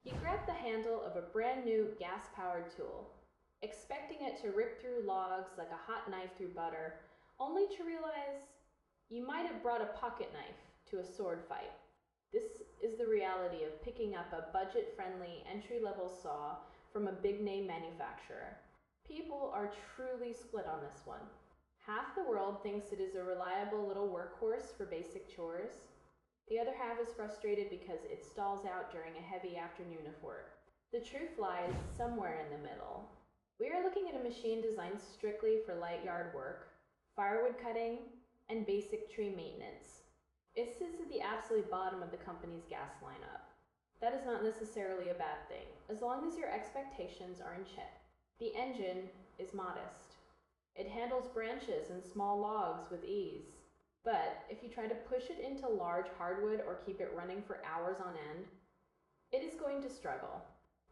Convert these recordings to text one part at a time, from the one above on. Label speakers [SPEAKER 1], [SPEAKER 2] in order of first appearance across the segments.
[SPEAKER 1] You grab the handle of a brand new gas-powered tool, expecting it to rip through logs like a hot knife through butter, only to realize you might have brought a pocket knife to a sword fight. This is the reality of picking up a budget-friendly entry-level saw from a big-name manufacturer. People are truly split on this one. Half the world thinks it is a reliable little workhorse for basic chores. The other half is frustrated because it stalls out during a heavy afternoon of work. The truth lies somewhere in the middle. We are looking at a machine designed strictly for light yard work, firewood cutting, and basic tree maintenance. It sits at the absolute bottom of the company's gas lineup. That is not necessarily a bad thing, as long as your expectations are in check. The engine is modest. It handles branches and small logs with ease. But if you try to push it into large hardwood or keep it running for hours on end, it is going to struggle.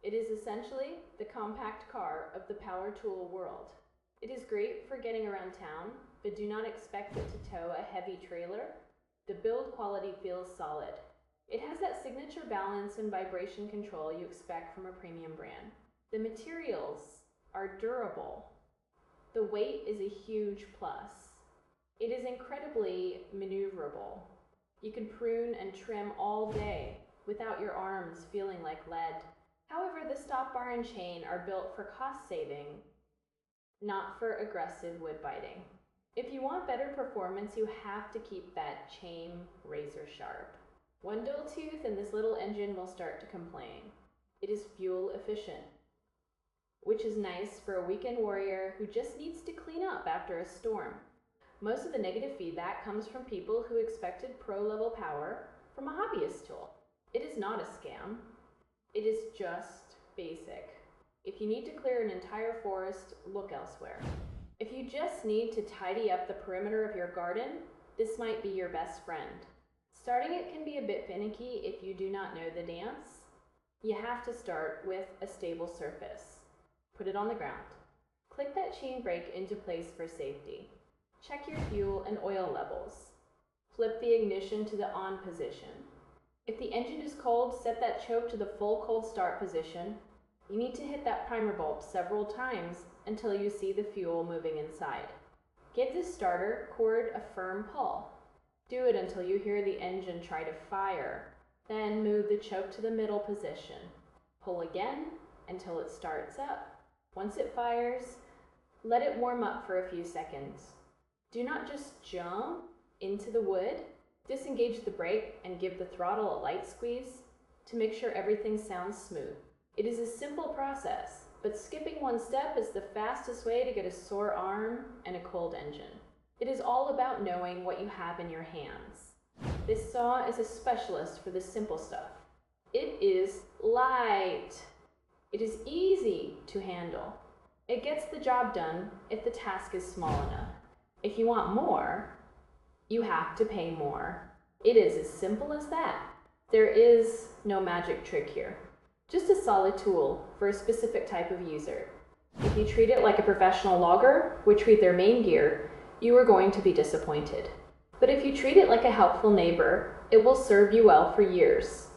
[SPEAKER 1] It is essentially the compact car of the power tool world. It is great for getting around town, but do not expect it to tow a heavy trailer. The build quality feels solid. It has that signature balance and vibration control you expect from a premium brand. The materials are durable. The weight is a huge plus. It is incredibly maneuverable. You can prune and trim all day without your arms feeling like lead. However, the stop bar and chain are built for cost saving, not for aggressive wood biting. If you want better performance, you have to keep that chain razor sharp. One dull tooth and this little engine will start to complain. It is fuel efficient, which is nice for a weekend warrior who just needs to clean up after a storm. Most of the negative feedback comes from people who expected pro-level power from a hobbyist tool. It is not a scam. It is just basic. If you need to clear an entire forest, look elsewhere. If you just need to tidy up the perimeter of your garden, this might be your best friend. Starting it can be a bit finicky if you do not know the dance. You have to start with a stable surface. Put it on the ground. Click that chain brake into place for safety. Check your fuel and oil levels. Flip the ignition to the on position. If the engine is cold, set that choke to the full cold start position. You need to hit that primer bulb several times until you see the fuel moving inside. Give the starter cord a firm pull. Do it until you hear the engine try to fire. Then move the choke to the middle position. Pull again until it starts up. Once it fires, let it warm up for a few seconds. Do not just jump into the wood. Disengage the brake and give the throttle a light squeeze to make sure everything sounds smooth. It is a simple process, but skipping one step is the fastest way to get a sore arm and a cold engine. It is all about knowing what you have in your hands. This saw is a specialist for the simple stuff. It is light. It is easy to handle. It gets the job done if the task is small enough. If you want more, you have to pay more. It is as simple as that. There is no magic trick here. Just a solid tool for a specific type of user. If you treat it like a professional logger would treat their main gear, you are going to be disappointed. But if you treat it like a helpful neighbor, it will serve you well for years.